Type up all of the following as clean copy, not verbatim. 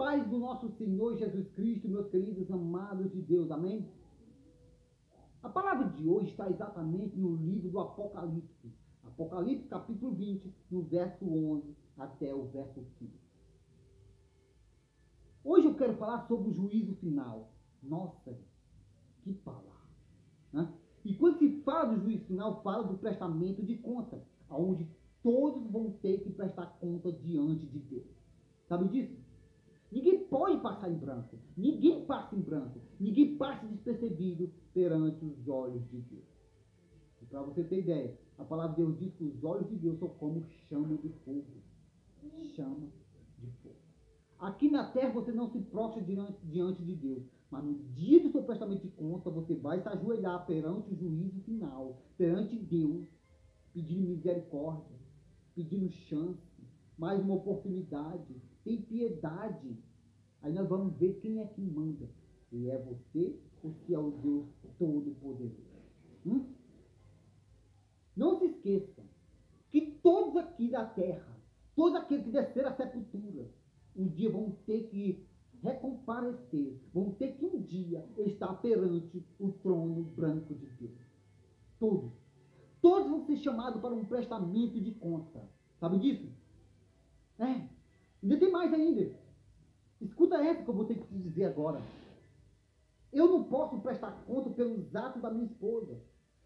paz do nosso Senhor Jesus Cristo, meus queridos amados de Deus, amém? A palavra de hoje está exatamente no livro do Apocalipse. Apocalipse capítulo 20, no verso 11 até o verso 15. Hoje eu quero falar sobre o juízo final. Nossa, que palavra, né? E quando se fala do juízo final, fala do prestamento de conta, onde todos vão ter que prestar conta diante de Deus. Sabe disso? Ninguém pode passar em branco. Ninguém passa em branco. Ninguém passa despercebido perante os olhos de Deus. E para você ter ideia, a palavra de Deus diz que os olhos de Deus são como chama de fogo. Chama de fogo. Aqui na terra você não se prostra diante de Deus. Mas no dia do seu prestamento de conta, você vai se ajoelhar perante o juízo final, perante Deus, pedindo misericórdia, pedindo chance, mais uma oportunidade. Tem piedade. Aí nós vamos ver quem é que manda. Se é você ou se é o Deus Todo-Poderoso. Não se esqueça que todos aqui da terra, todos aqueles que desceram à sepultura, um dia vão ter que recomparecer, vão ter que um dia estar perante o trono branco de Deus. Todos. Todos vão ser chamados para um prestamento de conta. Sabe disso? Ainda tem mais ainda. Escuta essa que eu vou ter que te dizer agora. Eu não posso prestar conta pelos atos da minha esposa.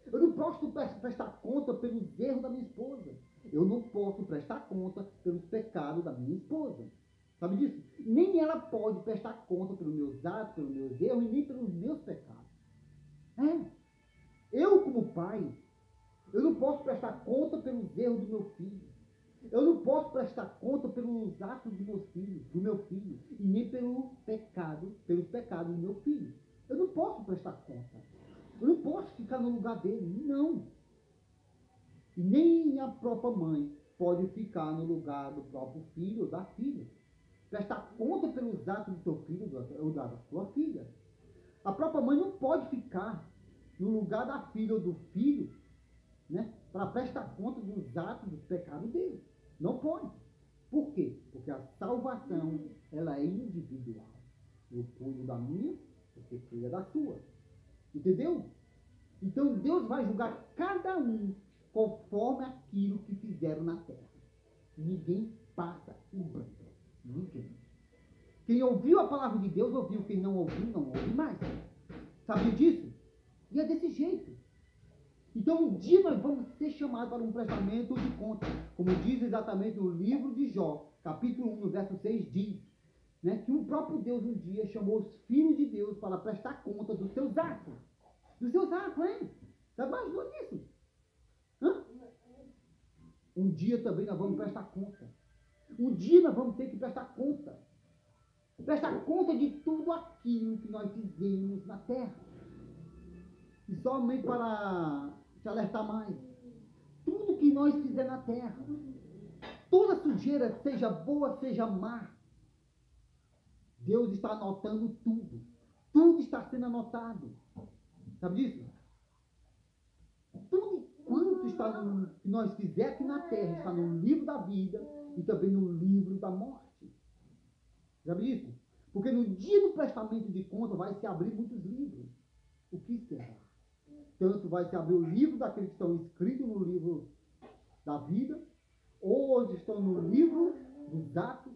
Eu não posso prestar conta pelos erros da minha esposa. Eu não posso prestar conta pelos pecados da minha esposa. Sabe disso? Nem ela pode prestar conta pelos meus atos, pelos meus erros e nem pelos meus pecados. Eu, como pai, eu não posso prestar conta pelos erros do meu filho. Eu não posso prestar conta pelos atos do meu filho, e nem pelos pecados do meu filho. Eu não posso prestar conta. Eu não posso ficar no lugar dele, não. E nem a própria mãe pode ficar no lugar do próprio filho ou da filha. Prestar conta pelos atos do seu filho ou da sua filha. A própria mãe não pode ficar no lugar da filha ou do filho, né, para prestar conta dos atos, dos pecados dele. Não pode. Por quê? Porque a salvação, ela é individual. Eu cuido da minha, você cuida da sua. Entendeu? Então Deus vai julgar cada um conforme aquilo que fizeram na terra. Ninguém passa em branco. Ninguém. Quem ouviu a palavra de Deus, ouviu. Quem não ouviu, não ouve mais. Sabia disso? E é desse jeito. Então, um dia nós vamos ser chamados para um prestamento de conta. Como diz exatamente no livro de Jó, capítulo 1, no verso 6, diz, né, que o próprio Deus um dia chamou os filhos de Deus para prestar conta dos seus atos. Dos seus atos, hein? Você imaginou disso? Um dia também nós vamos prestar conta. Um dia nós vamos ter que prestar conta. Prestar conta de tudo aquilo que nós fizemos na terra. E somente para te alertar mais. Tudo que nós fizermos na terra, toda sujeira, seja boa, seja má, Deus está anotando tudo. Tudo está sendo anotado. Sabe disso? Tudo quanto está que nós fizermos aqui na terra está no livro da vida e também no livro da morte. Sabe disso? Porque no dia do prestamento de conta vai se abrir muitos livros. O que será? Tanto vai se abrir o livro daqueles que estão escritos no livro da vida, ou os que estão no livro dos atos.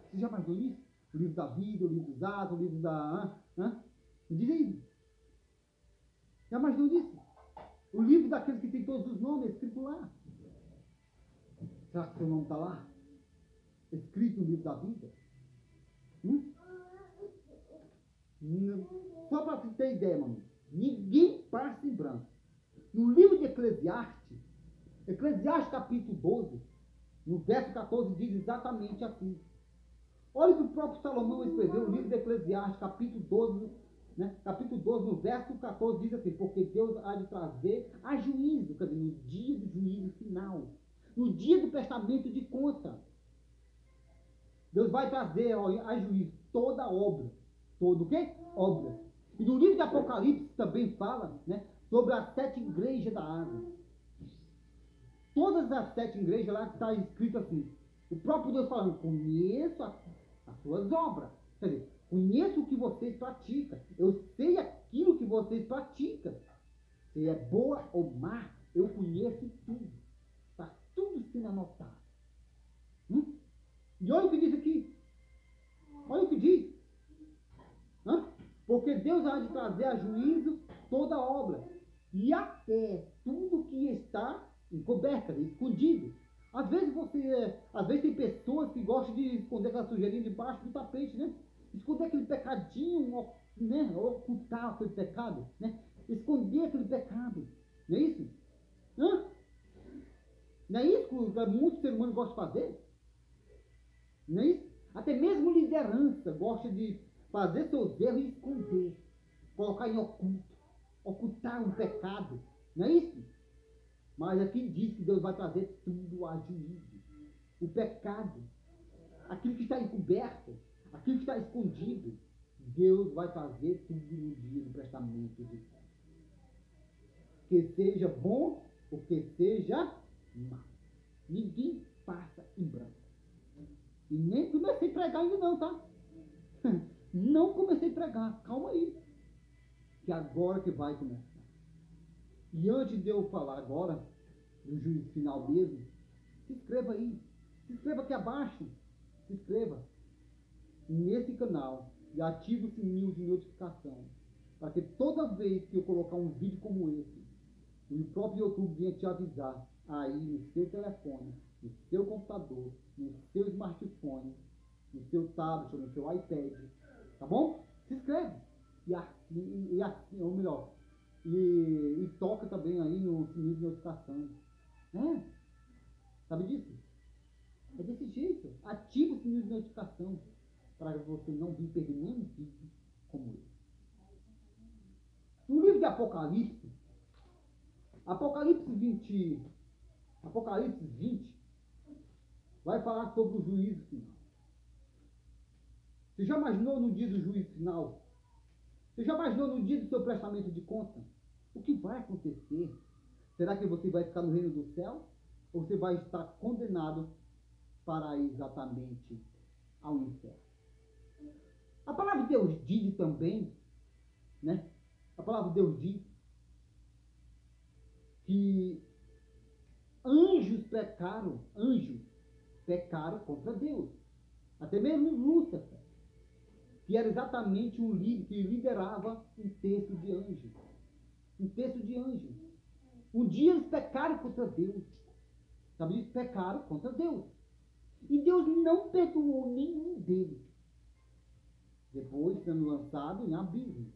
Você já imaginou isso? O livro da vida, o livro dos atos, o livro da... Me diz aí. Já imaginou isso? O livro daqueles que tem todos os nomes escritos lá. Será que seu nome está lá? Escrito no livro da vida? Só para você ter ideia, mano. Ninguém passa em branco. No livro de Eclesiastes capítulo 12, no verso 14, diz exatamente assim. Olha o que o próprio Salomão escreveu no livro de Eclesiastes, capítulo 12, né? Capítulo 12, no verso 14, diz assim, porque Deus há de trazer a juízo, quer dizer, no dia do juízo final, no dia do prestamento de conta. Deus vai trazer a juízo toda obra. Todo o quê? Obra. E no livro de Apocalipse também fala, né, sobre as 7 igrejas da água. Todas as 7 igrejas lá está escrito assim. O próprio Deus falando, conheço as suas obras. Quer dizer, conheço o que vocês praticam. Eu sei aquilo que vocês praticam. Se é boa ou má, eu conheço tudo. Está tudo sendo anotado. E olha o que diz aqui. Olha o que diz. Porque Deus há de trazer a juízo toda obra. E até tudo que está encoberto, escondido. Às vezes tem pessoas que gostam de esconder aquela sujeirinha debaixo do tapete, né? Esconder aquele pecadinho, né? Ocultar aquele pecado, né? Esconder aquele pecado. Não é isso? Não é isso que muitos seres humanos gostam de fazer? Não é isso? Até mesmo liderança gosta de fazer seus erros e esconder. Colocar em oculto. Ocultar um pecado. Não é isso? Mas aqui diz que Deus vai trazer tudo a juízo. O pecado, aquilo que está encoberto, aquilo que está escondido, Deus vai fazer tudo no dia do prestamento de Deus. Que seja bom ou que seja mal. Ninguém passa em branco. E nem comecei a pregar ainda não, tá? Não comecei a pregar. Calma aí. Que agora que vai começar. E antes de eu falar agora do juízo final mesmo, se inscreva aí. Se inscreva aqui abaixo. Se inscreva nesse canal e ative o sininho de notificação. Para que toda vez que eu colocar um vídeo como esse, o próprio YouTube venha te avisar aí no seu telefone, no seu computador, no seu smartphone, no seu tablet ou no seu iPad. Tá bom? Se inscreve. Ou melhor, e toca também aí no sininho de notificação. Sabe disso? É desse jeito. Ativa o sininho de notificação para você não vir perder nenhum vídeo como esse. No livro de Apocalipse, Apocalipse 20 vai falar sobre o juízo final. Você já imaginou no dia do juízo final? Você já imaginou no dia do seu prestamento de conta? O que vai acontecer? Será que você vai ficar no reino do céu? Ou você vai estar condenado para ir exatamente ao inferno? A palavra de Deus diz também, né? A palavra de Deus diz que anjos pecaram contra Deus. Até mesmo Lúcifer, que era exatamente um líder que liderava um terço de anjos. Um dia eles pecaram contra Deus. Sabe isso? Pecaram contra Deus. E Deus não perdoou nenhum deles. Depois sendo lançado em abismo.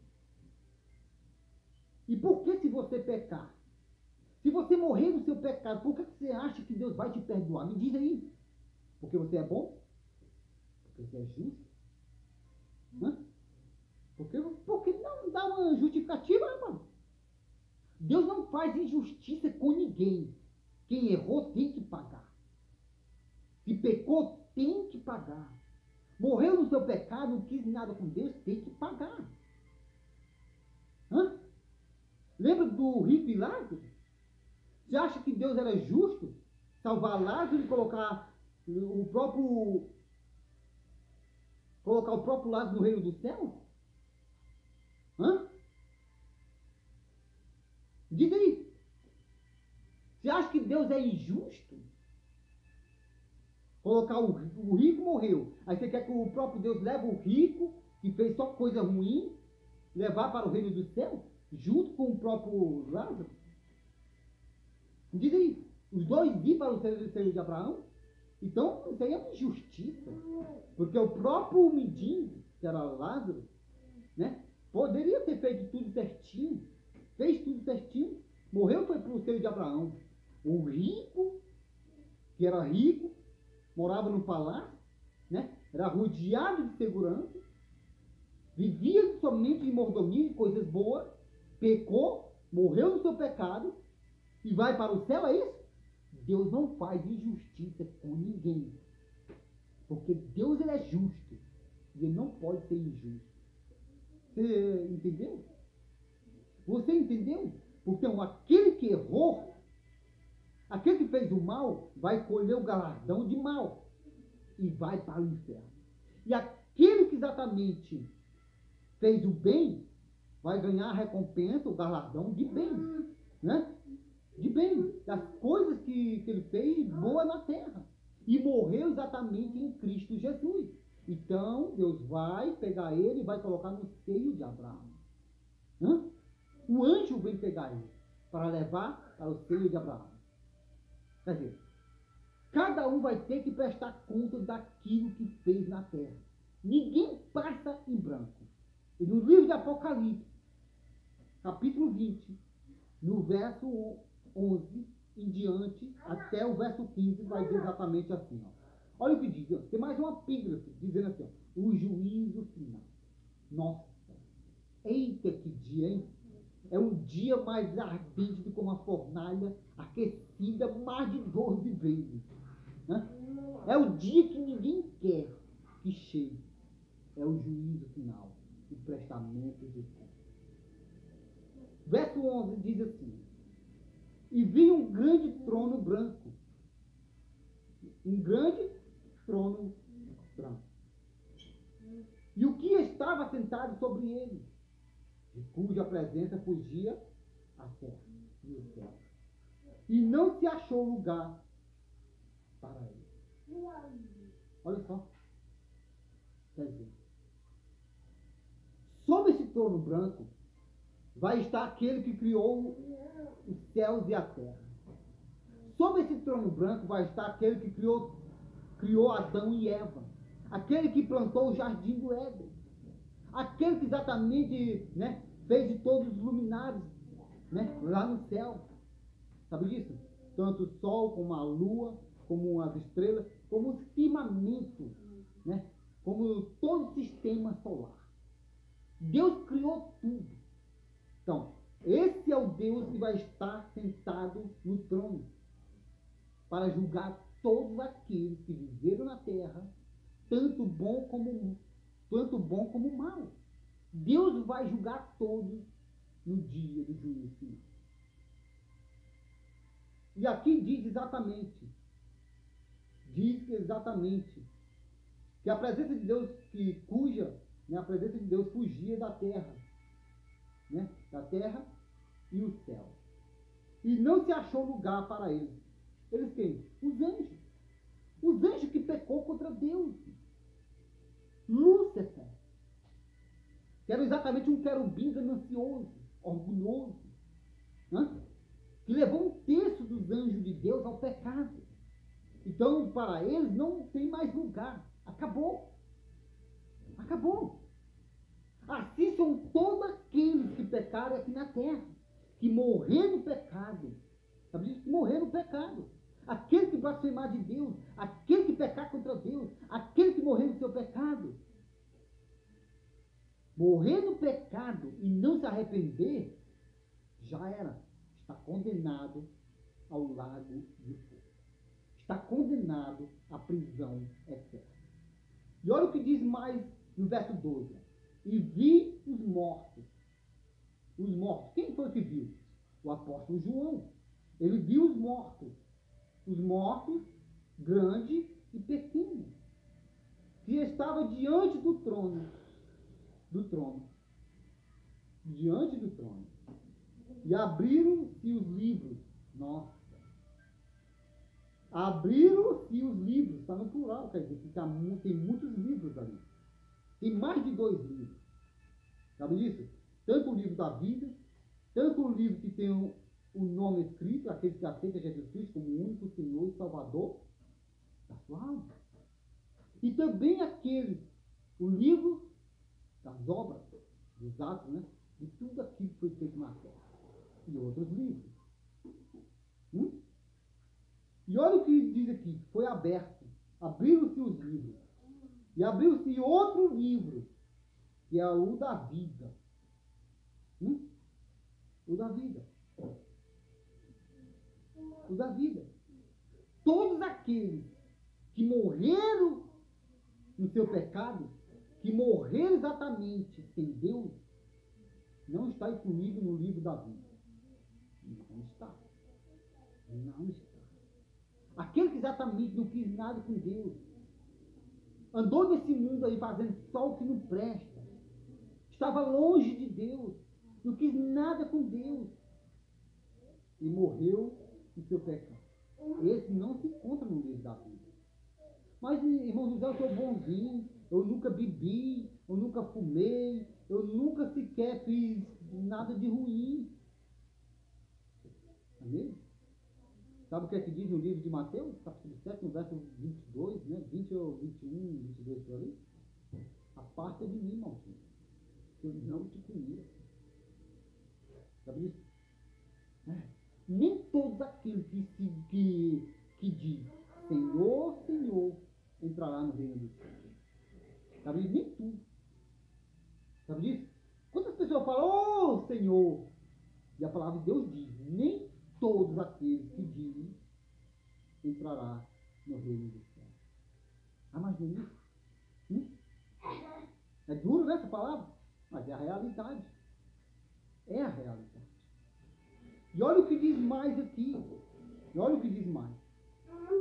E por que se você pecar? Se você morrer no seu pecado, por que você acha que Deus vai te perdoar? Me diz aí. Porque você é bom? Porque você é justo? Porque não dá uma justificativa, irmão. Deus não faz injustiça com ninguém. Quem errou tem que pagar. Se pecou, tem que pagar. Morreu no seu pecado, não quis nada com Deus, tem que pagar. Lembra do rico e Lázaro? Você acha que Deus era justo salvar Lázaro e colocar o próprio Lázaro no reino do céu? Diz aí. Você acha que Deus é injusto? Colocar o rico morreu. Aí você quer que o próprio Deus leve o rico, que fez só coisa ruim, levar para o reino do céu? Junto com o próprio Lázaro? Diz aí. Os dois iam para o seio de Abraão? Então, isso aí é uma injustiça. Porque o próprio mendigo, que era Lázaro, né, poderia ter feito tudo certinho. Fez tudo certinho. Morreu, foi para o seio de Abraão. O rico, que era rico, morava no palácio, né, era rodeado de segurança, vivia somente de mordomia e coisas boas, pecou, morreu no seu pecado e vai para o céu, é isso? Deus não faz injustiça com ninguém. Porque Deus ele é justo. E ele não pode ser injusto. Você entendeu? Você entendeu? Então, aquele que errou, aquele que fez o mal, vai colher o galardão de mal. E vai para o inferno. E aquele que exatamente fez o bem, vai ganhar a recompensa, o galardão de bem, né? De bem, das coisas que ele fez boa na terra. E morreu exatamente em Cristo Jesus. Então, Deus vai pegar ele e vai colocar no seio de Abraão. Hã? O anjo vem pegar ele para levar para o seio de Abraão. Quer dizer, cada um vai ter que prestar conta daquilo que fez na terra. Ninguém passa em branco. E no livro de Apocalipse, capítulo 20, no verso 11 em diante, até o verso 15, vai dizer exatamente assim. Ó. Olha o que diz. Ó. Tem mais uma epígrafe dizendo assim. Ó, o juízo final. Nossa, eita que dia, hein? É um dia mais ardente do que uma fornalha aquecida mais de 12 vezes. Né? É o dia que ninguém quer que chegue. É o juízo final. O prestamento de contas. Verso 11 diz assim. E vi um grande trono branco. Um grande trono branco. E o que estava sentado sobre ele, de cuja presença fugia a terra e o céu. E não se achou lugar para ele. Olha só. Quer dizer, sobre esse trono branco vai estar aquele que criou os céus e a terra. Sobre esse trono branco vai estar aquele que criou Adão e Eva. Aquele que plantou o jardim do Éden. Aquele que exatamente, né, fez de todos os luminares, né, lá no céu. Sabe disso? Tanto o sol, como a lua, como as estrelas, como o firmamento, né, como todo o sistema solar. Deus criou tudo. Então, esse é o Deus que vai estar sentado no trono para julgar todos aqueles que viveram na terra, tanto bom como mal. Deus vai julgar todos no dia do juízo final. E aqui diz exatamente que a presença de Deus a presença de Deus fugia da terra, né? Da terra e o céu. E não se achou lugar para eles. Eles quem? Os anjos. Os anjos que pecou contra Deus. Lúcifer, que era exatamente um querubim ganancioso, orgulhoso, né? Que levou um terço dos anjos de Deus ao pecado. Então, para eles, não tem mais lugar. Acabou. Acabou. Assim são todos aqueles que pecaram aqui na terra, que morreram no pecado. Sabe disso? Que morreram no pecado. Aquele que blasfemar de Deus, aquele que pecar contra Deus, aquele que morrer no seu pecado. Morrer no pecado e não se arrepender, já era. Está condenado ao lago de fogo. Está condenado à prisão eterna. E olha o que diz mais no verso 12. E vi os mortos. Os mortos. Quem foi que viu? O apóstolo João. Ele viu os mortos. Os mortos, grande e pequeno, que estava diante do trono. Diante do trono. E abriram-se os livros. Nossa. Abriram-se os livros. Está no plural, quer dizer, que tem muitos livros ali. Tem mais de 2 livros. Sabe disso? Tanto o livro da vida, tanto o livro que tem o nome escrito, aqueles que aceitam Jesus Cristo como o único Senhor e Salvador da sua alma. E também o livro das obras, dos atos, né? De tudo aquilo que foi feito na terra. E outros livros. E olha o que diz aqui, foi aberto. Abriram-se os livros. E abriu-se outro livro, que é o da vida. O da vida. O da vida. Todos aqueles que morreram no seu pecado, que morreram exatamente sem Deus, não está incluído no livro da vida. Não está. Não está. Aquele que exatamente não quis nada com Deus, andou nesse mundo aí fazendo só o que não presta, estava longe de Deus, não quis nada com Deus e morreu em seu pecado. Esse não se encontra no livro da Bíblia. Mas, irmão José, eu sou bonzinho, eu nunca bebi, eu nunca fumei, eu nunca sequer fiz nada de ruim. Amém? Sabe o que é que diz no livro de Mateus, capítulo 7, no verso 22, né? 20 ou 21, 22 por ali? Aparta de mim, maldito, que eu não te conheço. Sabe isso? Nem todos aqueles que diz Senhor, Senhor, entrará no reino dos céus. Sabe isso? Nem tu. Sabe disso? Quantas pessoas falam, ô Senhor? E a palavra de Deus diz, nem todos aqueles que dizem entrará no reino dos céus. Ah, mas não é isso? É duro, né, essa palavra? Mas é a realidade. É a realidade. E olha o que diz mais aqui. E olha o que diz mais.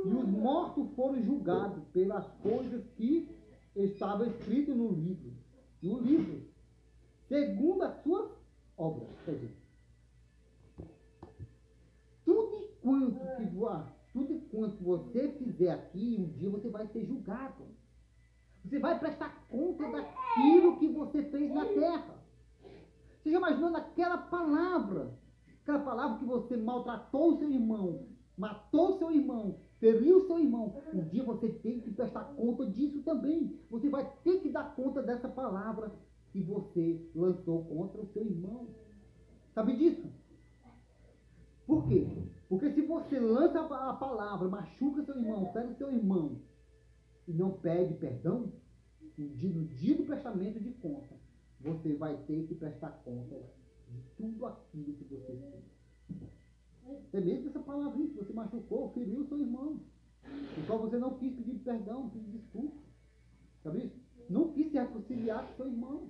E os mortos foram julgados pelas coisas que estavam escritas no livro. No livro. Segundo as suas obras. Quer dizer, tudo quanto você fizer aqui, um dia você vai ser julgado. Você vai prestar conta daquilo que você fez na terra. Você já imaginou naquela palavra? Aquela palavra que você maltratou o seu irmão, matou o seu irmão, feriu o seu irmão. Um dia você tem que prestar conta disso também. Você vai ter que dar conta dessa palavra que você lançou contra o seu irmão. Sabe disso? Por quê? Porque se você lança a palavra, machuca seu irmão, fere o seu irmão, e não pede perdão, no dia do prestamento de conta, você vai ter que prestar conta de tudo aquilo que você fez. É mesmo essa palavrinha que você machucou, feriu o seu irmão. Então você não quis pedir perdão, pedir desculpa. Sabe isso? Não quis se reconciliar com seu irmão.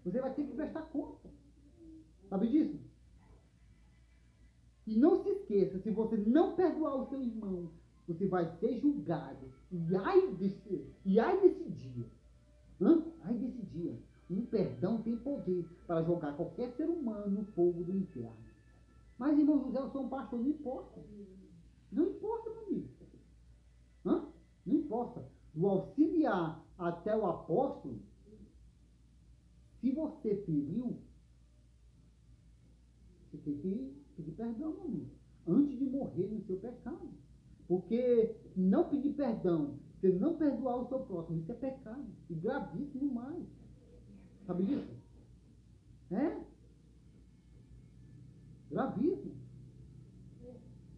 Você vai ter que prestar conta. Sabe disso? E não se esqueça, se você não perdoar o seu irmão, você vai ser julgado. E ai desse dia. Ai desse dia. Um perdão tem poder para jogar qualquer ser humano no fogo do inferno. Mas, irmão José, eu sou um pastor, não importa. Não importa, meu amigo. Não importa. Do auxiliar até o apóstolo, se você feriu, você tem que pedir perdão, meu amigo, antes de morrer no seu pecado. Porque não pedir perdão, você não perdoar o seu próximo, isso é pecado. E gravíssimo mais. Sabe disso? É? Gravíssimo.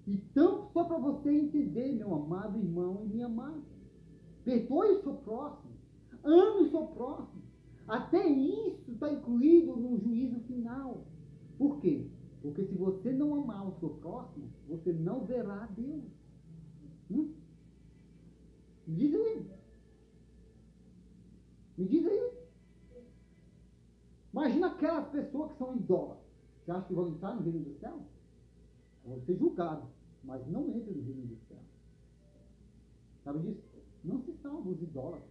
Então, só para você entender, meu amado irmão e minha amada, perdoe o seu próximo, ame o seu próximo. Até isso está incluído no juízo final. Por quê? Porque se você não amar o seu próximo, você não verá a Deus. Me diz aí. Me diz aí. Imagina aquelas pessoas que são idólatras. Você acha que vão entrar no reino do céu? Vão ser julgados, mas não entram no reino do céu. Sabe disso? Não se salvam os idólatras.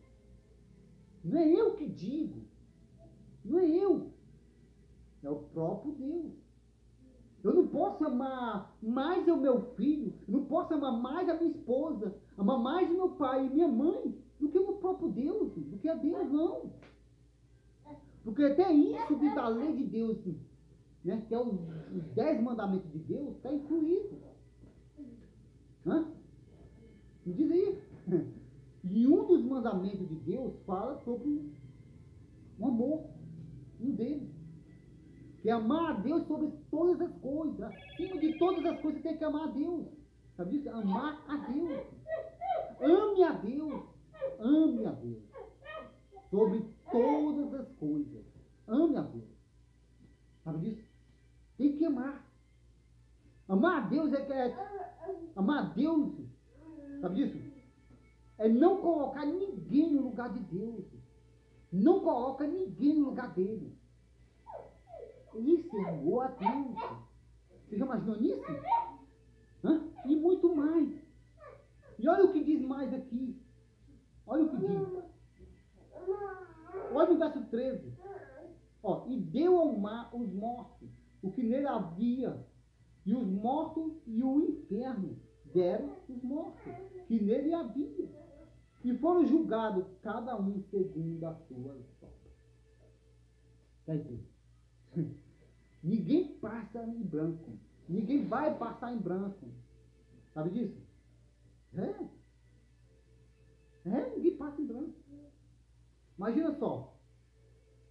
Não é eu que digo. Não é eu. É o próprio Deus. Eu não posso amar mais o meu filho, eu não posso amar mais a minha esposa, amar mais o meu pai e minha mãe do que o próprio Deus, do que a Deus, não. Porque até isso da lei de Deus, né, que é os 10 mandamentos de Deus, está incluído. Me diz aí. E um dos mandamentos de Deus fala sobre o amor, um deles. Que é amar a Deus sobre todas as coisas. Acima de todas as coisas, tem que amar a Deus. Sabe isso? Amar a Deus. Ame a Deus. Ame a Deus. Sobre todas as coisas. Ame a Deus. Sabe disso? Tem que amar. Amar a Deus amar a Deus. Sabe disso? É não colocar ninguém no lugar de Deus. Não coloca ninguém no lugar dele. Isso é amor a Deus. Você já imaginou nisso? E muito mais. E olha o que diz mais aqui. Olha o que diz. Olha o verso 13. Ó, e deu ao mar os mortos, o que nele havia, e os mortos e o inferno deram os mortos, que nele havia. E foram julgados, cada um segundo as suas obras. Quer dizer, ninguém passa em branco. Ninguém vai passar em branco. Sabe disso? Ninguém passa em branco. Imagina só.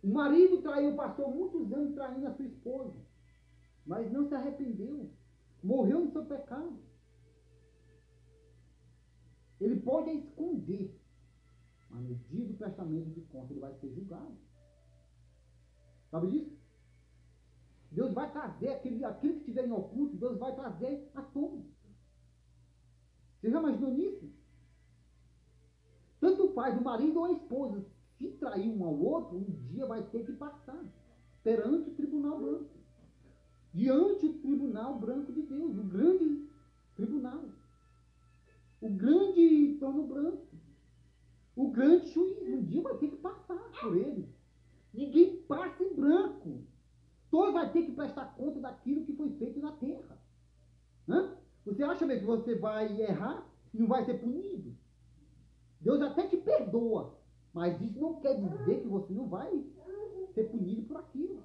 O marido traiu, passou muitos anos traindo a sua esposa. Mas não se arrependeu. Morreu no seu pecado. Ele pode esconder. Mas no dia do prestamento de conta ele vai ser julgado. Sabe disso? Deus vai trazer aquilo que estiver em oculto, Deus vai trazer à tona. Você já imaginou nisso? Tanto faz o marido ou a esposa. Se trair um ao outro, um dia vai ter que passar perante o tribunal branco. Diante do tribunal branco de Deus, o grande tribunal. O grande trono branco. O grande juiz. Um dia vai ter que passar por ele. Ninguém passa em branco. Todos vai ter que prestar conta daquilo que foi feito na terra. Você acha mesmo que você vai errar e não vai ser punido? Deus até te perdoa, mas isso não quer dizer que você não vai ser punido por aquilo.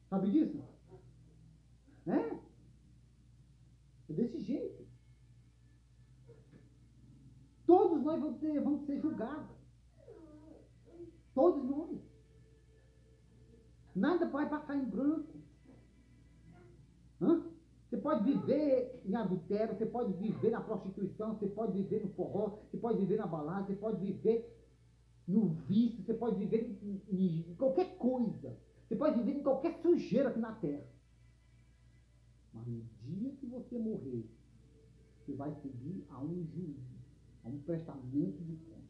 Sabe disso? É desse jeito. Todos nós vamos ser julgados. Todos nós. Nada vai passar em branco. Você pode viver em adultério, você pode viver na prostituição, você pode viver no forró, você pode viver na balada, você pode viver no vício, você pode viver em qualquer coisa. Você pode viver em qualquer sujeira aqui na terra. Mas no dia que você morrer, você vai subir a um juízo, a um prestamento de conta.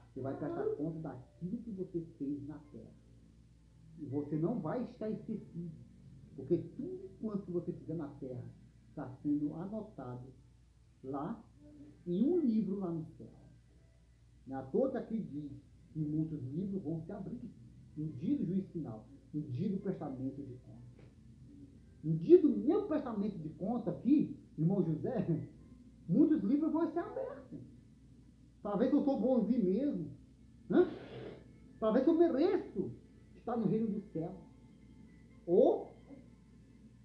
Você vai prestar conta daquilo que você fez na terra. E você não vai estar esquecido. Porque tudo quanto você fizer na terra está sendo anotado lá em um livro lá no céu. Não é à toa que aqui diz que muitos livros vão se abrir no dia do juízo final, no dia do prestamento de conta. No dia do meu prestamento de conta aqui, irmão José, muitos livros vão ser abertos. Para ver se eu sou bonzinho mesmo. Para ver se eu mereço estar no reino do céu. Ou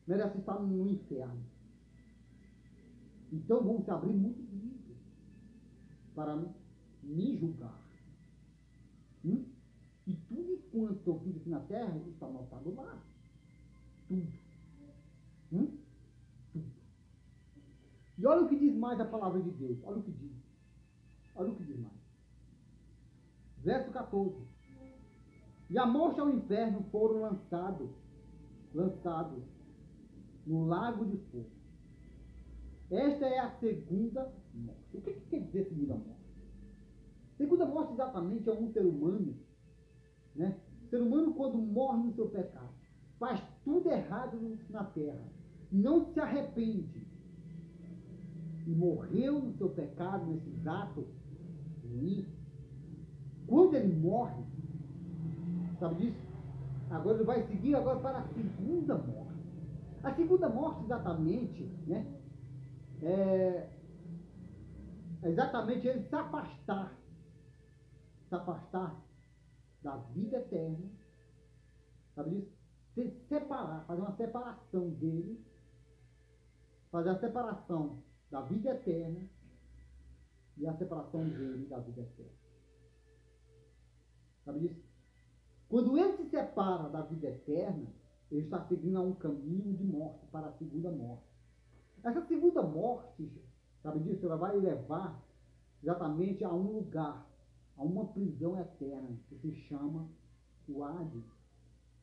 merece estar no inferno. Então vão se abrir muitos livros para me julgar. E tudo quanto eu fiz aqui na terra está anotado lá. Tudo. Tudo. E olha o que diz mais a palavra de Deus. Olha o que diz. Olha o que diz mais. Verso 14. E a morte e o inferno foram lançados no lago de fogo. Esta é a segunda morte. O que quer dizer segunda morte? Segunda morte exatamente é um ser humano, né? O ser humano quando morre no seu pecado, faz tudo errado na terra, não se arrepende e morreu no seu pecado, nesses atos ruins. Quando ele morre, sabe disso? Agora ele vai seguir agora para a segunda morte. A segunda morte, exatamente, né? É exatamente ele se afastar da vida eterna, sabe disso? Se separar, fazer uma separação dele, fazer a separação da vida eterna e a separação dele da vida eterna. Sabe disso? Quando ele se separa da vida eterna, ele está seguindo a um caminho de morte, para a segunda morte. Essa segunda morte, sabe disso? Ela vai levar exatamente a um lugar, a uma prisão eterna, que se chama o Hades,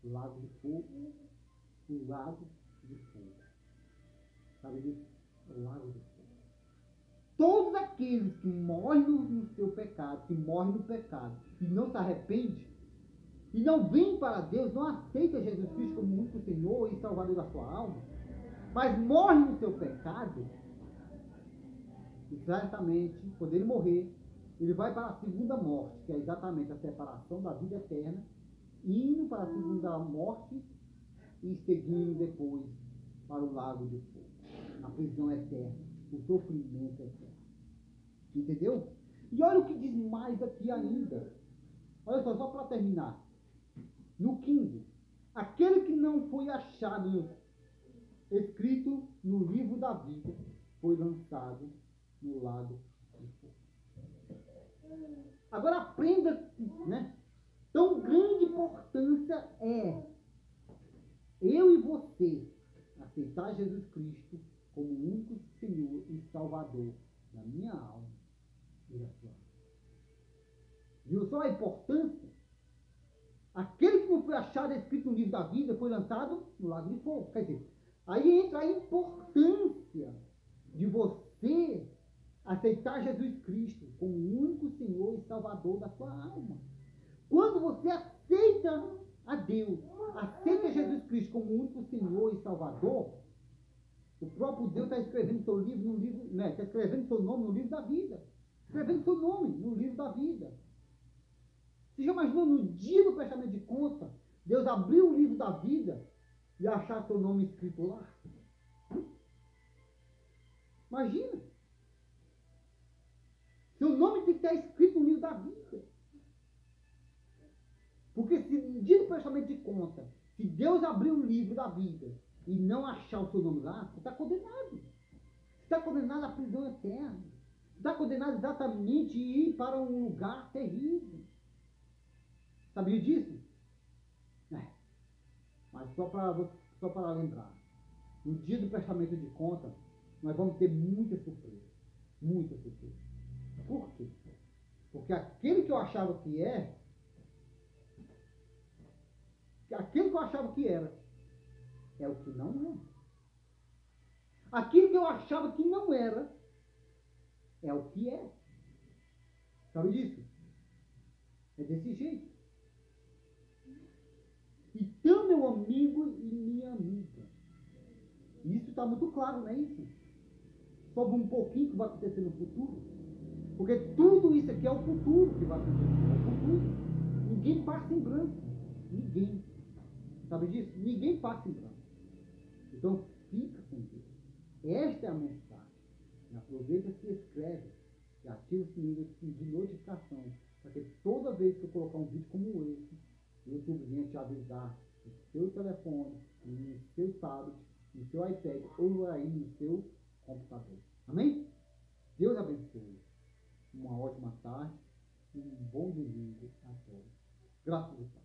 o lago de fogo, o lago de fogo. Sabe disso? O lago de fogo. Todos aqueles que morrem no seu pecado, que morrem no pecado, e não se arrependem, e não vêm para Deus, não aceitam Jesus Cristo como único Senhor e Salvador da sua alma, mas morrem no seu pecado, exatamente, quando ele morrer, ele vai para a segunda morte, que é exatamente a separação da vida eterna, indo para a segunda morte e seguindo depois para o lago de fogo, a prisão eterna, o sofrimento eterno. Entendeu? E olha o que diz mais aqui ainda. Olha só para terminar. No 15, aquele que não foi achado escrito no livro da vida foi lançado no lago de fogo. Agora aprenda, né? Tão grande importância é eu e você aceitar Jesus Cristo como o único Senhor e Salvador da minha alma e da sua alma. Viu só a importância? Aquele que não foi achado escrito no livro da vida foi lançado no lago de fogo. Quer dizer, aí entra a importância de você aceitar Jesus Cristo como o único Senhor e Salvador da sua alma. Quando você aceita a Deus, aceita Jesus Cristo como o único Senhor e Salvador, o próprio Deus está escrevendo seu livro no livro, né? Está escrevendo seu nome no livro da vida. Escrevendo seu nome no livro da vida. Você já imaginou no dia do prestamento de conta, Deus abriu o livro da vida e achar seu nome escrito lá? Imagina! Seu nome tem que estar escrito no livro da vida. Porque se no dia do prestamento de conta, se Deus abrir o livro da vida e não achar o seu nome lá, você está condenado. Você está condenado à prisão eterna. Você está condenado exatamente a ir para um lugar terrível. Sabia disso? É. Mas só para lembrar. No dia do prestamento de conta, nós vamos ter muita surpresa. Muita surpresa. Por quê? Porque aquele que eu achava que é, aquilo que eu achava que era, é o que não é. Aquilo que eu achava que não era, é o que é. Sabe disso? É desse jeito. Então, meu amigo e minha amiga, isso está muito claro, não é isso? Sobre um pouquinho que vai acontecer no futuro. Porque tudo isso aqui é o futuro que vai acontecer. É o futuro. Ninguém passa em branco. Ninguém. Sabe disso? Ninguém passa em branco. Então, fica com Deus. Esta é a mensagem. E aproveita e se inscreve. E ativa o sininho de notificação. Para que toda vez que eu colocar um vídeo como esse, o YouTube venha te avisar no seu telefone, no seu tablet, no seu iPad ou aí no seu computador. Amém? Deus abençoe. Uma ótima tarde e um bom domingo a todos. Graças a Deus.